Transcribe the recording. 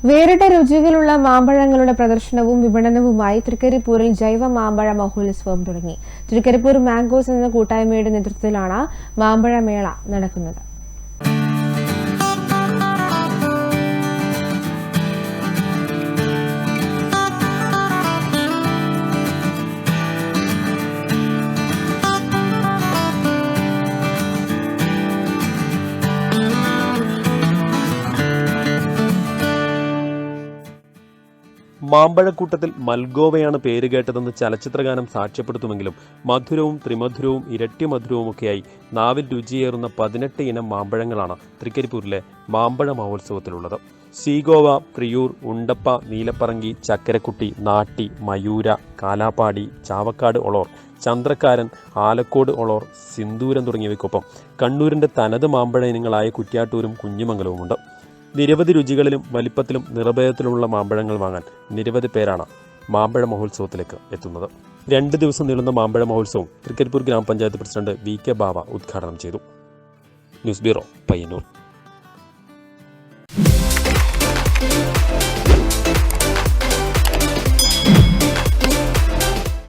വേറിട്ട രുചികളുള്ള മാമ്പഴങ്ങളുടെ പ്രദർശനവും വിപണനവുമായി തൃക്കരിപ്പൂരിൽ ജൈവ മാമ്പഴ മഹോത്സവം തുടങ്ങി. തൃക്കരിപ്പൂർ മാംഗോസ് എന്ന കൂട്ടായ്മയുടെ നേതൃത്വത്തിലാണ് മാമ്പഴമേള നടക്കുന്നത്. മാമ്പഴക്കൂട്ടത്തിൽ മൽഗോവയാണ് പേരുകേട്ടതെന്ന് ചലച്ചിത്രഗാനം സാക്ഷ്യപ്പെടുത്തുമെങ്കിലും മധുരവും ത്രിമധുരവും ഇരട്ടി മധുരവുമൊക്കെയായി നാവിൽ രുചിയേറുന്ന 18 ഇനം മാമ്പഴങ്ങളാണ് തൃക്കരിപ്പൂരിലെ മാമ്പഴ മഹോത്സവത്തിലുള്ളത്. സീഗോവ, പ്രിയൂർ, ഉണ്ടപ്പ, നീലപ്പറങ്കി, ചക്കരക്കുട്ടി, നാട്ടി, മയൂര, കാലാപ്പാടി, ചാവക്കാട് ഒളോർ, ചന്ദ്രക്കാരൻ, ആലക്കോട് ഒളോർ, സിന്ദൂരം തുടങ്ങിയവയ്ക്കൊപ്പം കണ്ണൂരിൻ്റെ തനത് മാമ്പഴ ഇനങ്ങളായ കുറ്റ്യാട്ടൂരും കുഞ്ഞിമംഗലവുമുണ്ട്. നിരവധി രുചികളിലും വലിപ്പത്തിലും നിറഭേദത്തിലുമുള്ള മാമ്പഴങ്ങൾ വാങ്ങാൻ നിരവധി പേരാണ് മാമ്പഴ മഹോത്സവത്തിലേക്ക് എത്തുന്നത്. 2 ദിവസം നീളുന്ന മാമ്പഴ മഹോത്സവം തൃക്കരിപ്പൂർ ഗ്രാമപഞ്ചായത്ത് പ്രസിഡന്റ് VK ബാവ ഉദ്ഘാടനം ചെയ്തു. News bureau, Payyanur.